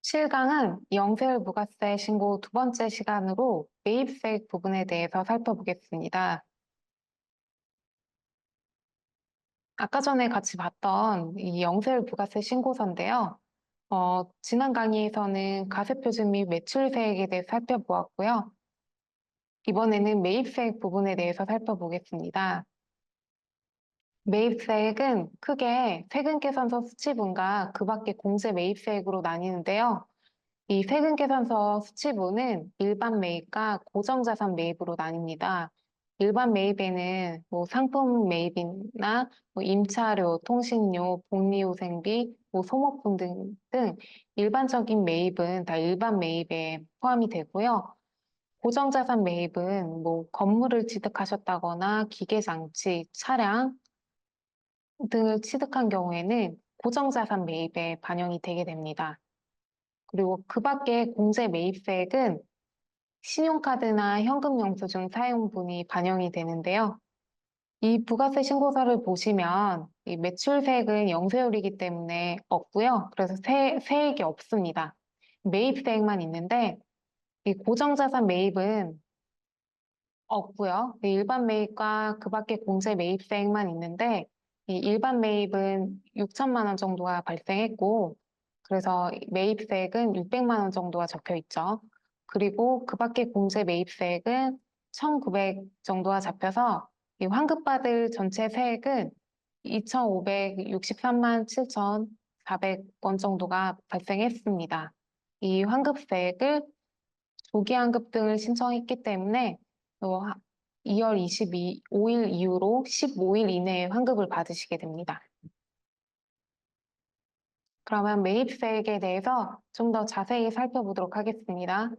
실강은 영세율 부가세 신고 두 번째 시간으로 매입세액 부분에 대해서 살펴보겠습니다. 아까 전에 같이 봤던 이 영세율 부가세 신고서인데요. 지난 강의에서는 가세표준 및 매출세액에 대해 살펴보았고요. 이번에는 매입세액 부분에 대해서 살펴보겠습니다. 매입세액은 크게 세금계산서 수치분과 그 밖의 공제 매입세액으로 나뉘는데요. 이 세금계산서 수치부는 일반 매입과 고정자산 매입으로 나뉩니다. 일반 매입에는 상품 매입이나 임차료, 통신료, 복리후생비, 소모품 등 일반적인 매입은 다 일반 매입에 포함이 되고요. 고정자산 매입은 건물을 취득하셨다거나 기계장치, 차량 등을 취득한 경우에는 고정자산 매입에 반영이 되게 됩니다. 그리고 그 밖에 공제 매입세액은 신용카드나 현금영수증 사용분이 반영이 되는데요. 이 부가세 신고서를 보시면 이 매출세액은 영세율이기 때문에 없고요. 그래서 세액이 없습니다. 매입세액만 있는데 이 고정자산 매입은 없고요. 일반 매입과 그 밖에 공제 매입세액만 있는데 이 일반 매입은 6천만 원 정도가 발생했고 그래서 매입세액은 600만 원 정도가 적혀 있죠. 그리고 그 밖에 공제 매입세액은 1,900 정도가 잡혀서 이 환급받을 전체 세액은 2,563만 7,400원 정도가 발생했습니다. 이 환급세액을 조기환급 등을 신청했기 때문에 2월 25일 이후로 15일 이내에 환급을 받으시게 됩니다. 그러면 매입세액에 대해서 좀 더 자세히 살펴보도록 하겠습니다.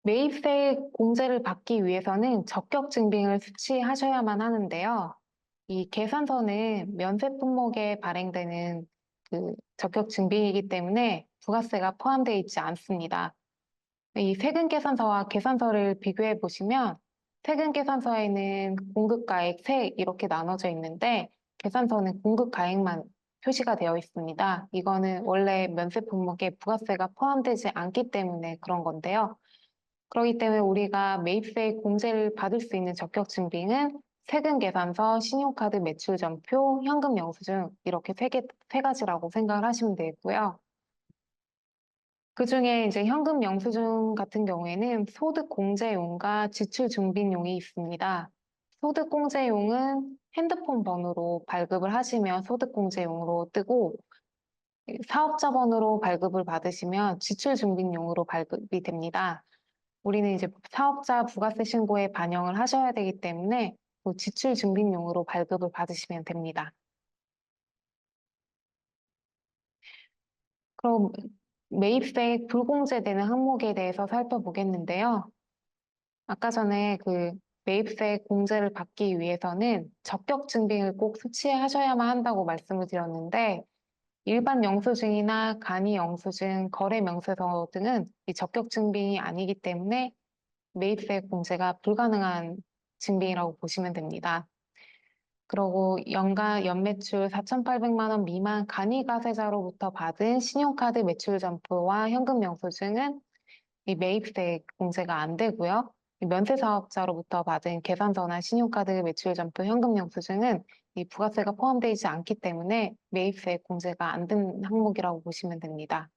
매입세액 공제를 받기 위해서는 적격 증빙을 수취하셔야만 하는데요. 이 계산서는 면세 품목에 발행되는 그 적격 증빙이기 때문에 부가세가 포함되어 있지 않습니다. 이 세금 계산서와 계산서를 비교해 보시면 세금 계산서에는 공급가액, 세액 이렇게 나눠져 있는데 계산서는 공급가액만 표시가 되어 있습니다. 이거는 원래 면세 품목에 부가세가 포함되지 않기 때문에 그런 건데요. 그렇기 때문에 우리가 매입세액 공제를 받을 수 있는 적격 증빙은 세금 계산서, 신용카드 매출 전표, 현금 영수증 이렇게 세 가지라고 생각을 하시면 되고요. 그중에 이제 현금 영수증 같은 경우에는 소득 공제용과 지출 증빙용이 있습니다. 소득 공제용은 핸드폰 번호로 발급을 하시면 소득 공제용으로 뜨고 사업자 번호로 발급을 받으시면 지출 증빙용으로 발급이 됩니다. 우리는 이제 사업자 부가세 신고에 반영을 하셔야 되기 때문에 지출 증빙용으로 발급을 받으시면 됩니다. 그럼 매입세액 불공제되는 항목에 대해서 살펴보겠는데요. 아까 전에 그 매입세 공제를 받기 위해서는 적격 증빙을 꼭 수취하셔야만 한다고 말씀을 드렸는데 일반 영수증이나 간이 영수증, 거래 명세서 등은 이 적격 증빙이 아니기 때문에 매입세 공제가 불가능한 증빙이라고 보시면 됩니다. 그리고 연간 연매출 4,800만 원 미만 간이가세자로부터 받은 신용카드 매출 점포와 현금 영수증은 이 매입세 공제가 안 되고요. 면세 사업자로부터 받은 계산서나 신용카드 매출 점표 현금 영수증은 이 부가세가 포함되어 있지 않기 때문에 매입세 공제가 안 된 항목이라고 보시면 됩니다.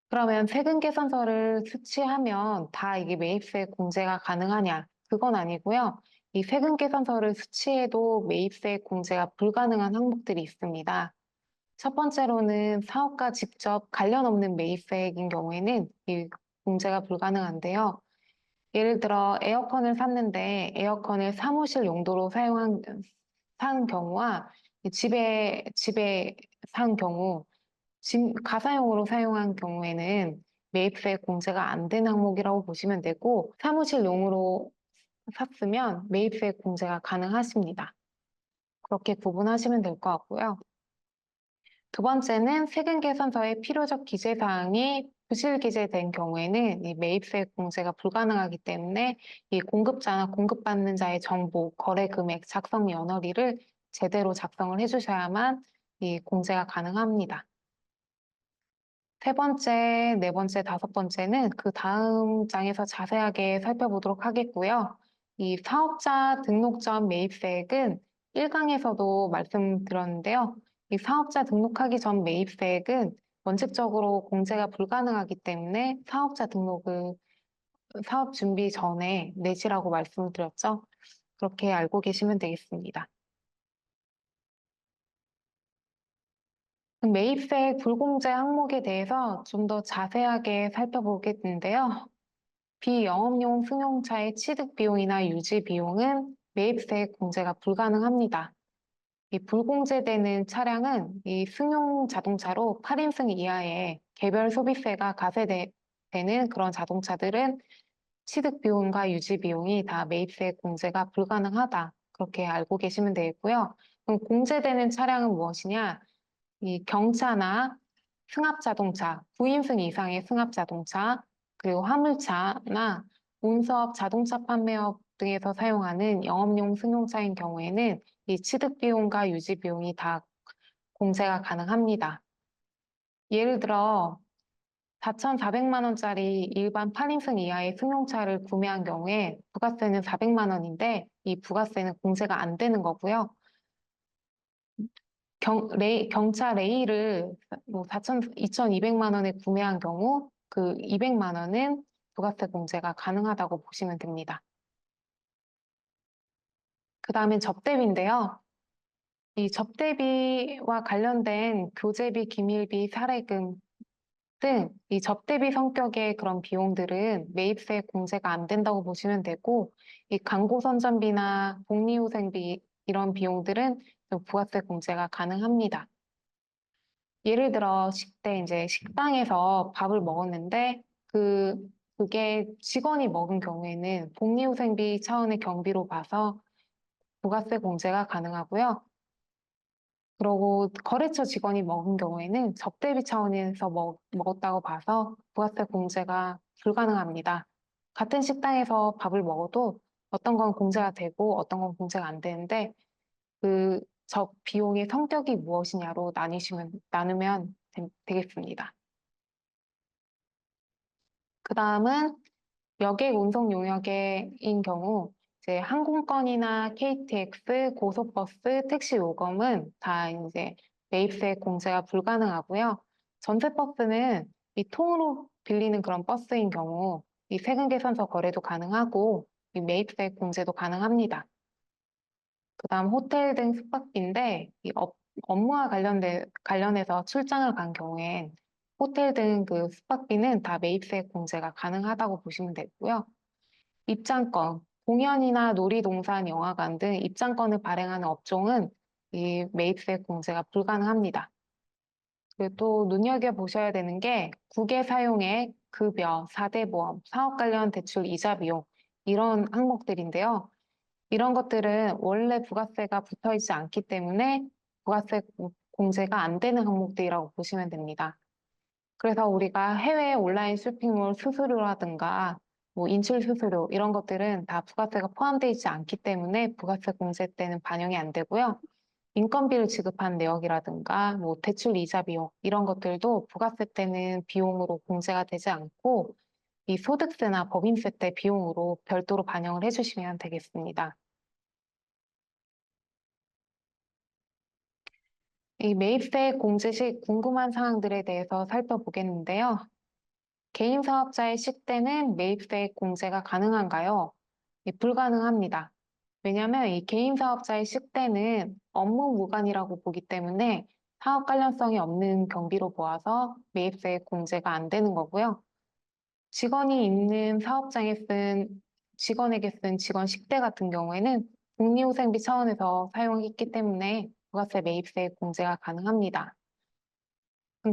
그러면 세금 계산서를 수취하면 다 이게 매입세 공제가 가능하냐? 그건 아니고요. 이 세금 계산서를 수취해도 매입세 공제가 불가능한 항목들이 있습니다. 첫 번째로는 사업과 직접 관련 없는 매입세액인 경우에는 이 공제가 불가능한데요. 예를 들어 에어컨을 샀는데 에어컨을 사무실 용도로 산 경우와 집에 산 경우, 가사용으로 사용한 경우에는 매입세 공제가 안 된 항목이라고 보시면 되고 사무실용으로 샀으면 매입세 공제가 가능하십니다. 그렇게 구분하시면 될 것 같고요. 두 번째는 세금 계산서의 필요적 기재 사항이 부실 기재된 경우에는 이 매입세 공제가 불가능하기 때문에 이 공급자나 공급받는 자의 정보, 거래 금액, 작성 연월일을 제대로 작성을 해주셔야만 이 공제가 가능합니다. 세 번째, 네 번째, 다섯 번째는 그 다음 장에서 자세하게 살펴보도록 하겠고요. 이 사업자 등록전 매입세액은 1강에서도 말씀드렸는데요. 이 사업자 등록하기 전 매입세액은 원칙적으로 공제가 불가능하기 때문에 사업자 등록을 사업 준비 전에 내시라고 말씀을 드렸죠. 그렇게 알고 계시면 되겠습니다. 매입세 불공제 항목에 대해서 좀 더 자세하게 살펴보겠는데요. 비영업용 승용차의 취득 비용이나 유지 비용은 매입세 공제가 불가능합니다. 이 불공제되는 차량은 이 승용 자동차로 8인승 이하의 개별 소비세가 가세되는 그런 자동차들은 취득 비용과 유지 비용이 다 매입세 공제가 불가능하다. 그렇게 알고 계시면 되겠고요. 그럼 공제되는 차량은 무엇이냐? 이 경차나 승합자동차, 9인승 이상의 승합자동차, 그리고 화물차나 운수업, 자동차 판매업 등에서 사용하는 영업용 승용차인 경우에는 이 취득 비용과 유지 비용이 다 공제가 가능합니다. 예를 들어 4,400만 원짜리 일반 8인승 이하의 승용차를 구매한 경우에 부가세는 400만 원인데 이 부가세는 공제가 안 되는 거고요. 경차 레이를 뭐 2,200만 원에 구매한 경우 그 200만 원은 부가세 공제가 가능하다고 보시면 됩니다. 그 다음엔 접대비인데요. 이 접대비와 관련된 교재비, 기밀비, 사례금 등 이 접대비 성격의 그런 비용들은 매입세 공제가 안 된다고 보시면 되고 이 광고 선전비나 복리후생비 이런 비용들은 부가세 공제가 가능합니다. 예를 들어 식대 이제 식당에서 밥을 먹었는데 그게 직원이 먹은 경우에는 복리후생비 차원의 경비로 봐서 부가세 공제가 가능하고요. 그리고 거래처 직원이 먹은 경우에는 접대비 차원에서 먹었다고 봐서 부가세 공제가 불가능합니다. 같은 식당에서 밥을 먹어도 어떤 건 공제가 되고 어떤 건 공제가 안 되는데 그 비용의 성격이 무엇이냐로 나누면 되겠습니다. 그 다음은 여객 운송 용역인 경우 이제 항공권이나 KTX, 고속버스, 택시 요금은 다 이제 매입세 공제가 불가능하고요. 전세버스는 이 통으로 빌리는 그런 버스인 경우 이 세금 계산서 거래도 가능하고 이 매입세 공제도 가능합니다. 그다음 호텔 등 숙박비인데 이 업무와 관련해서 출장을 간 경우엔 호텔 등 그 숙박비는 다 매입세 공제가 가능하다고 보시면 되고요. 입장권, 공연이나 놀이동산, 영화관 등 입장권을 발행하는 업종은 이 매입세 공제가 불가능합니다. 그리고 또 눈여겨보셔야 되는 게 국외 사용액, 급여, 4대 보험, 사업 관련 대출 이자 비용 이런 항목들인데요. 이런 것들은 원래 부가세가 붙어 있지 않기 때문에 부가세 공제가 안 되는 항목들이라고 보시면 됩니다. 그래서 우리가 해외 온라인 쇼핑몰 수수료라든가 뭐 인출 수수료 이런 것들은 다 부가세가 포함되어 있지 않기 때문에 부가세 공제 때는 반영이 안 되고요. 인건비를 지급한 내역이라든가 뭐 대출 이자 비용 이런 것들도 부가세 때는 비용으로 공제가 되지 않고 이 소득세나 법인세 때 비용으로 별도로 반영을 해주시면 되겠습니다. 이 매입세 공제 시 궁금한 사항들에 대해서 살펴보겠는데요. 개인 사업자의 식대는 매입세 공제가 가능한가요? 불가능합니다. 왜냐하면 이 개인 사업자의 식대는 업무 무관이라고 보기 때문에 사업 관련성이 없는 경비로 보아서 매입세 공제가 안 되는 거고요. 직원이 있는 직원에게 쓴 직원 식대 같은 경우에는 복리후생비 차원에서 사용했기 때문에 부가세 매입세 공제가 가능합니다.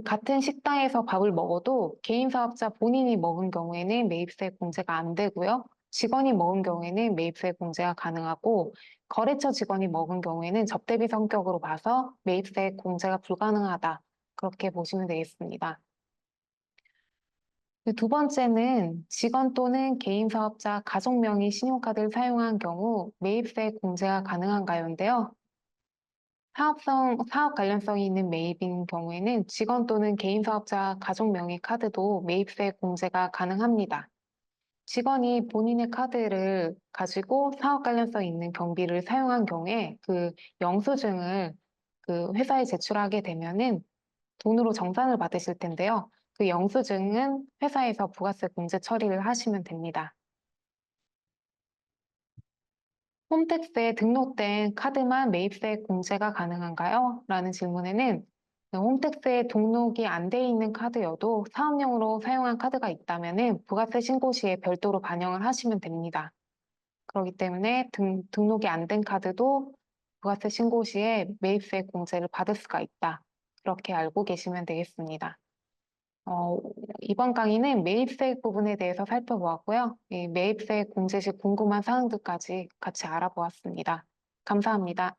같은 식당에서 밥을 먹어도 개인 사업자 본인이 먹은 경우에는 매입세 공제가 안 되고요. 직원이 먹은 경우에는 매입세 공제가 가능하고 거래처 직원이 먹은 경우에는 접대비 성격으로 봐서 매입세 공제가 불가능하다. 그렇게 보시면 되겠습니다. 두 번째는 직원 또는 개인 사업자 가족 명의 신용카드를 사용한 경우 매입세 공제가 가능한가요인데요. 사업 관련성이 있는 매입인 경우에는 직원 또는 개인 사업자 가족 명의 카드도 매입세 공제가 가능합니다. 직원이 본인의 카드를 가지고 사업 관련성 있는 경비를 사용한 경우에 그 영수증을 그 회사에 제출하게 되면은 돈으로 정산을 받으실 텐데요. 그 영수증은 회사에서 부가세 공제 처리를 하시면 됩니다. 홈택스에 등록된 카드만 매입세 공제가 가능한가요? 라는 질문에는 홈택스에 등록이 안 돼 있는 카드여도 사업용으로 사용한 카드가 있다면 부가세 신고 시에 별도로 반영을 하시면 됩니다. 그렇기 때문에 등록이 안 된 카드도 부가세 신고 시에 매입세 공제를 받을 수가 있다. 그렇게 알고 계시면 되겠습니다. 어, 이번 강의는 매입세 부분에 대해서 살펴보았고요. 이 매입세 공제 시 궁금한 사항들까지 같이 알아보았습니다. 감사합니다.